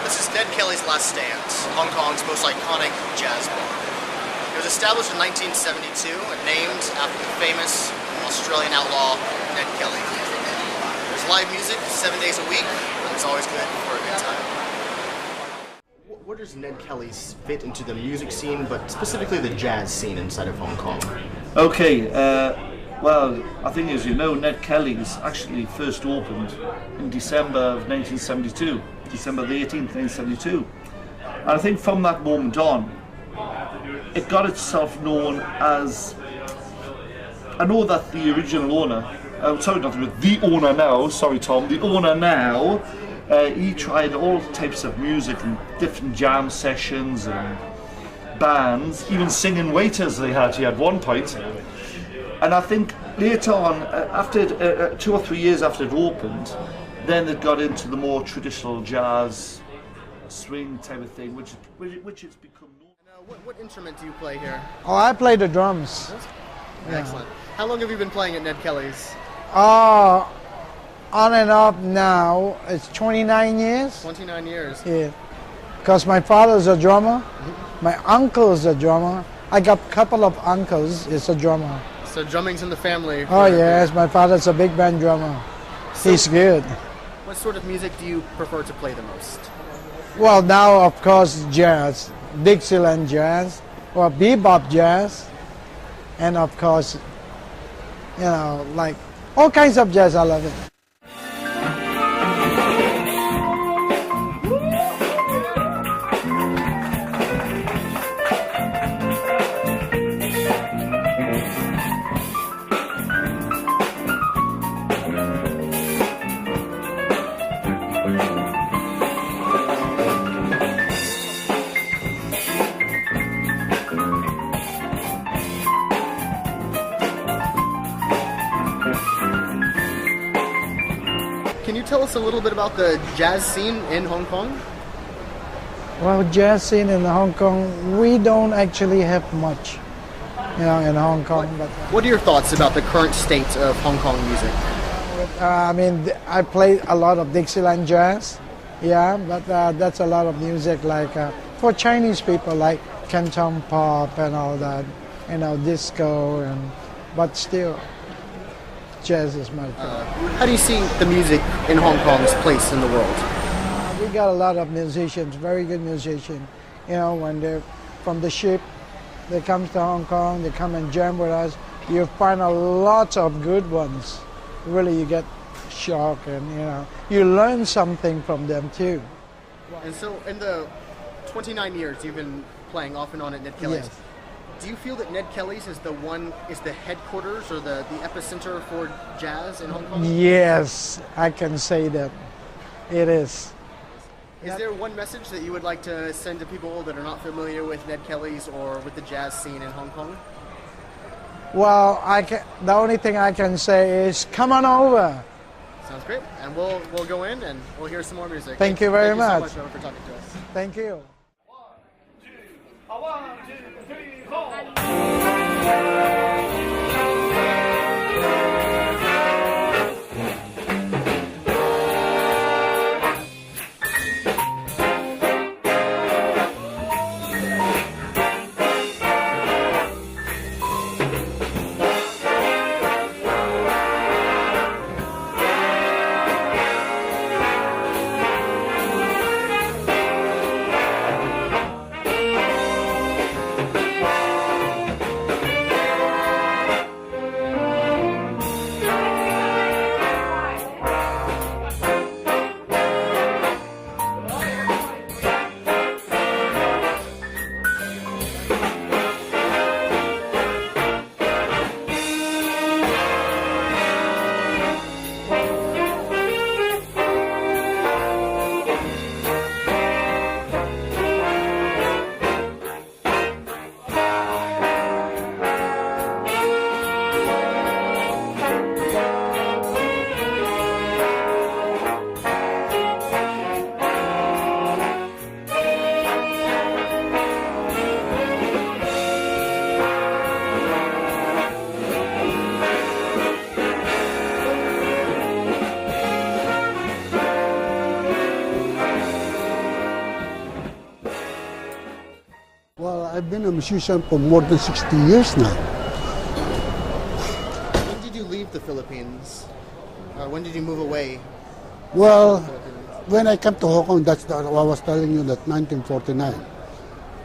This is Ned Kelly's Last Stand, Hong Kong's most iconic jazz bar. It was established in 1972 and named after the famous Australian outlaw Ned Kelly. There's live music 7 days a week, and it's always good for a good time. Where does Ned Kelly's fit into the music scene, but specifically the jazz scene inside of Hong Kong? Okay, well, I think as you know, Ned Kelly's actually first opened in December of 1972, December the 18th, 1972. And I think from that moment on, it got itself known as, I know that the original owner, sorry, not the owner now, sorry Tom, the owner now, he tried all types of music and different jam sessions and bands, even singing waiters he had one point. And I think later on, after 2 or 3 years after it opened, then it got into the more traditional jazz, swing type of thing, which it's become known. What instrument do you play here? Oh, I play the drums. Yeah. Excellent. How long have you been playing at Ned Kelly's? On and off now, it's 29 years. 29 years. Yeah. Because my father's a drummer, my uncle is a drummer. I got a couple of uncles is a drummer. So drumming's in the family. Oh yes, my father's a big band drummer. So He's good. what sort of music do you prefer to play the most? Well, now of course jazz, Dixieland jazz, or bebop jazz, and of course, you know, like all kinds of jazz. I love it. Can you tell us a little bit about the jazz scene in Hong Kong? Well, jazz scene in Hong Kong, we don't actually have much, you know, in Hong Kong. But What are your thoughts about the current state of Hong Kong music? I mean, I play a lot of Dixieland jazz, yeah, but that's a lot of music like for Chinese people, like Canton pop and all that, you know, disco, but still, jazz is my favorite. How do you see the music in Hong Kong's place in the world? We got a lot of musicians, very good musicians. You know, when they're from the ship, they come to Hong Kong, they come and jam with us. You find a lot of good ones. Really, you get shocked and, you know, you learn something from them too. And so in the 29 years you've been playing off and on at Ned Kelly's, Yes. do you feel that Ned Kelly's is the headquarters or the epicenter for jazz in Hong Kong? Yes, I can say that. It is. Is there one message that you would like to send to people that are not familiar with Ned Kelly's or with the jazz scene in Hong Kong? Well, the only thing I can say is come on over. Sounds great. And we'll go in and we'll hear some more music. Thank you very Thank you much. so much for talking to us. Thank you. 1, 2, 3, 4. I've been a musician for more than 60 years now. When did you leave the Philippines? Or when did you move away? Well, when I came to Hong Kong, that's I was telling you that 1949.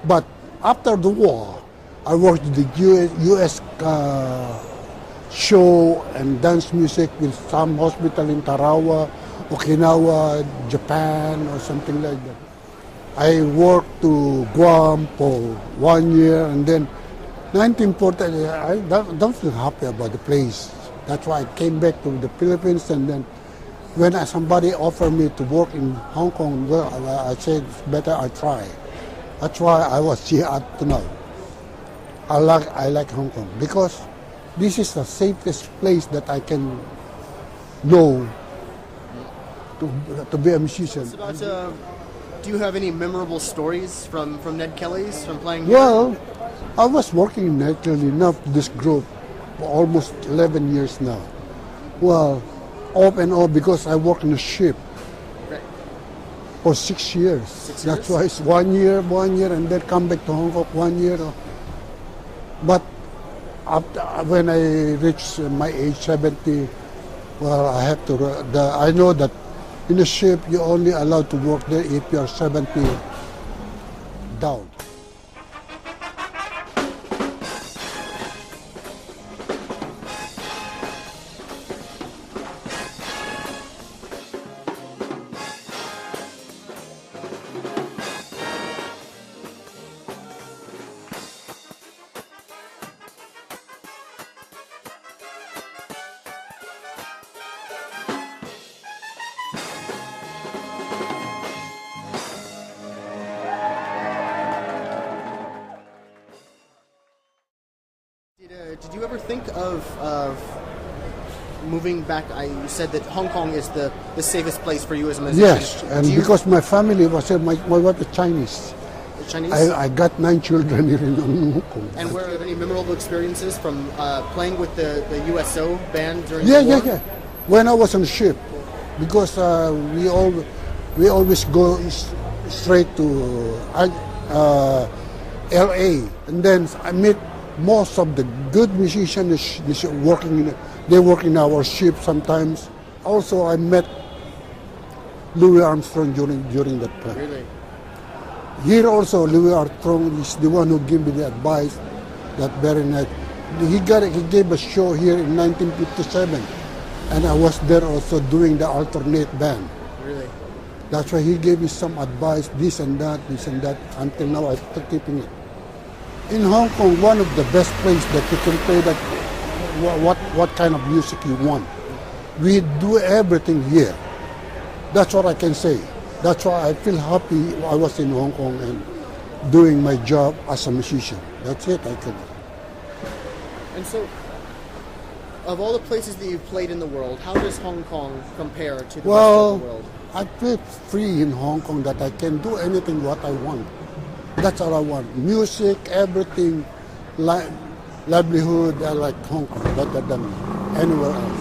But after the war, I worked with the U.S. show and dance music with some hospital in Tarawa, Okinawa, Japan, or something like that. I worked to Guam for 1 year, and then 1940, I don't feel happy about the place. That's why I came back to the Philippines, and then when somebody offered me to work in Hong Kong, well, I said it's better I try. That's why I was here up to now. I like Hong Kong because this is the safest place that I can know to be a musician. Do you have any memorable stories from Ned Kelly's, from playing here? Well, I was working naturally enough with this group for almost 11 years now. Well, off and on because I work in a ship for 6 years. 6 years? That's why it's 1 year, and then come back to Hong Kong 1 year. But after, when I reach my age 70, well, I have to. I know that in a ship you're only allowed to work there if you're 70 down. Did you ever think of moving back? You said that Hong Kong is the safest place for you as a musician. Yes, and because my family was my wife is Chinese. Chinese? I got 9 children here in Hong Kong. And were there any memorable experiences from playing with the USO band during the war? Yeah. When I was on the ship, because we always go straight to L.A. and then I met most of the good musicians they work in our ship sometimes. Also, I met Louis Armstrong during that time. Really? Here also, Louis Armstrong is the one who gave me the advice that very night. He gave a show here in 1957, and I was there also doing the alternate band. Really? That's why he gave me some advice, this and that. Until now, I'm still keeping it. In Hong Kong, one of the best places that you can play that what kind of music you want. We do everything here. That's what I can say. That's why I feel happy I was in Hong Kong and doing my job as a musician. That's it. I can. And so, of all the places that you've played in the world, how does Hong Kong compare to the rest of the world? I feel free in Hong Kong that I can do anything what I want. That's all I want. Music, everything, livelihood, I like Hong Kong better than anywhere else.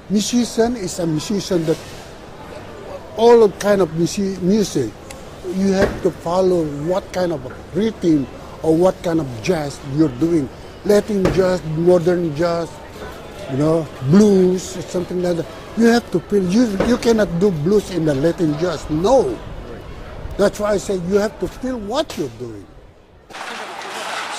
Musician is a musician that all kind of music, you have to follow what kind of rhythm or what kind of jazz you're doing. Latin jazz, modern jazz, blues, something like that. You have to feel, you cannot do blues in the Latin jazz, no. That's why I say you have to feel what you're doing.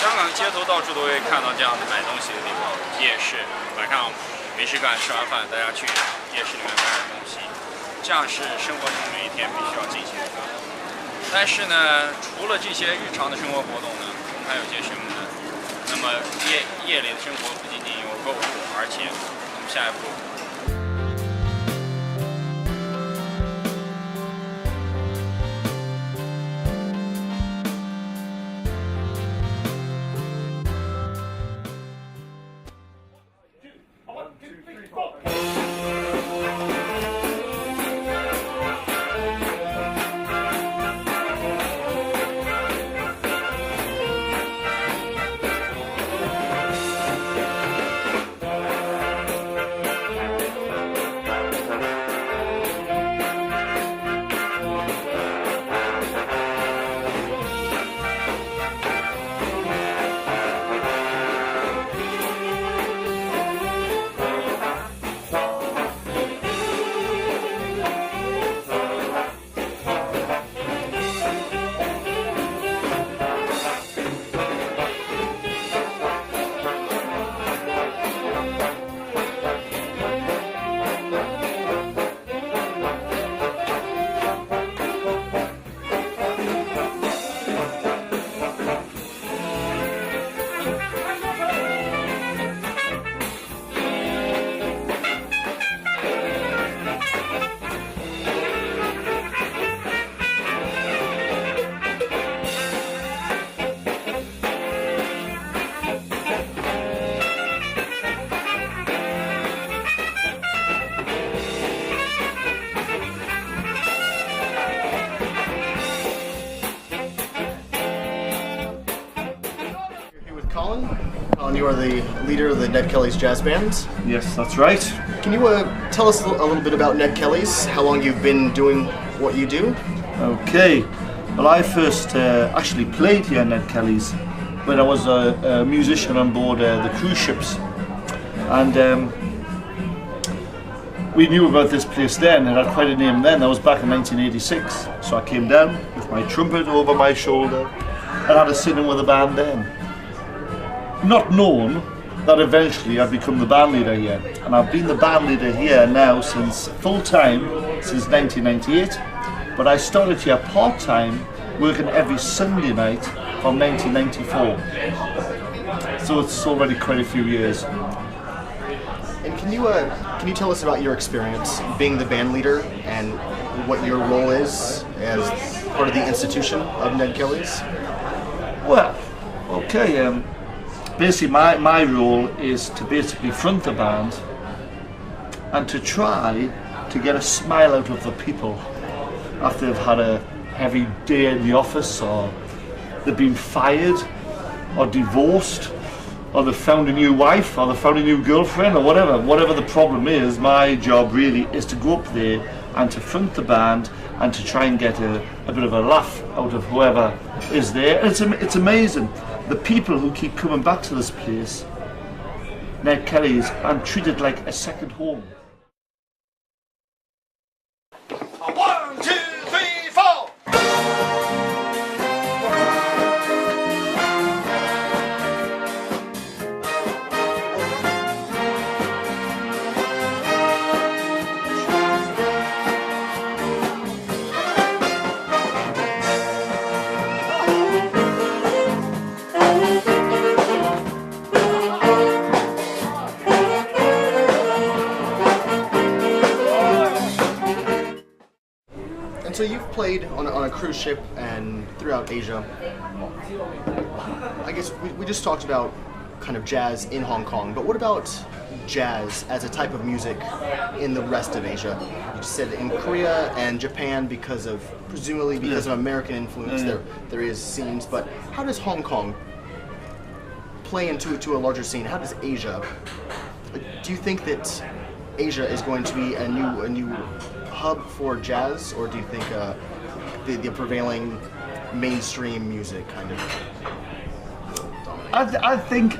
香港街头到处都会看到这样的买东西的地方，夜市，晚上没事干，吃完饭大家去夜市里面买点东西，这样是生活中每一天必须要进行的。但是呢，除了这些日常的生活活动呢，我们还有些什么呢？那么夜里的生活不仅仅有购物，而且我们下一步。And you are the leader of the Ned Kelly's Jazz Band. Yes, that's right. Can you tell us a little bit about Ned Kelly's? How long you've been doing what you do? Okay. Well, I first actually played here at Ned Kelly's when I was a musician on board the cruise ships. And we knew about this place then. It had quite a name then. That was back in 1986. So I came down with my trumpet over my shoulder and had a sitting with the band then. Not known that eventually I'd become the band leader here. And I've been the band leader here now since full-time, since 1998. But I started here part-time, working every Sunday night from 1994. So it's already quite a few years. And can you tell us about your experience being the band leader and what your role is as part of the institution of Ned Kelly's? Well, okay. Basically, my role is to basically front the band and to try to get a smile out of the people after they've had a heavy day in the office, or they've been fired, or divorced, or they've found a new wife, or they've found a new girlfriend, or whatever the problem is. My job really is to go up there and to front the band and to try and get a bit of a laugh out of whoever is there. And it's amazing, the people who keep coming back to this place, Ned Kelly's, and treat it like a second home. 1, 2, 3, 4! And so you've played on a cruise ship and throughout Asia. I guess we just talked about kind of jazz in Hong Kong, but what about jazz as a type of music in the rest of Asia? You said in Korea and Japan presumably because of American influence, there is scenes, but how does Hong Kong play into a larger scene? How does Asia? Do you think that Asia is going to be a new hub for jazz, or do you think the prevailing mainstream music kind of dominates? I think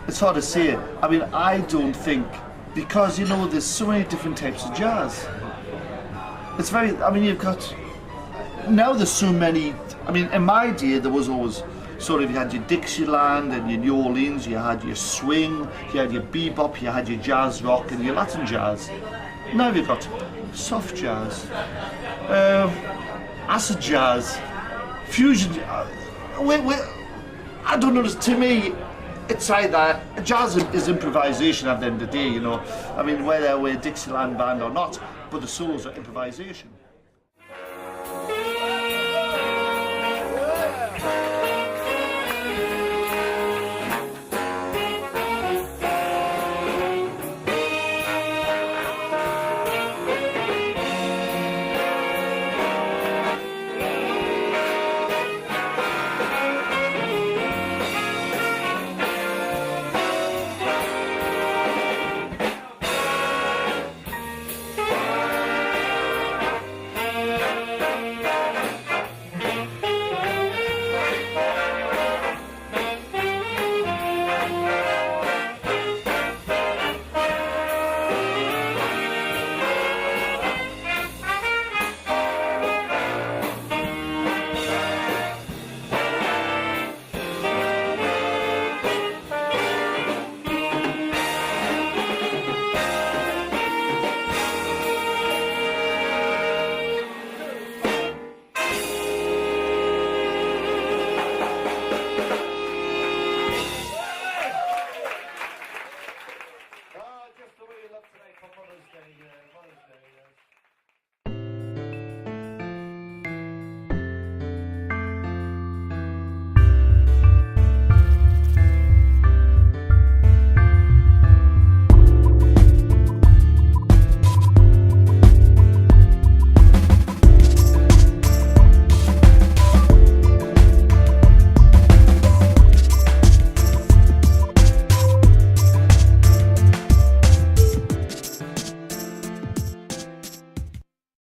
it's hard to say. I mean, I don't think, because there's so many different types of jazz. It's very, I mean, you've got, now there's so many, I mean, in my day there was always sort of, you had your Dixieland and your New Orleans, you had your swing, you had your bebop, you had your jazz rock and your Latin jazz. Now you've got soft jazz, acid jazz, fusion. I don't know. To me, it's either jazz is improvisation at the end of the day. I mean, whether we're a Dixieland band or not, but the solos are improvisation.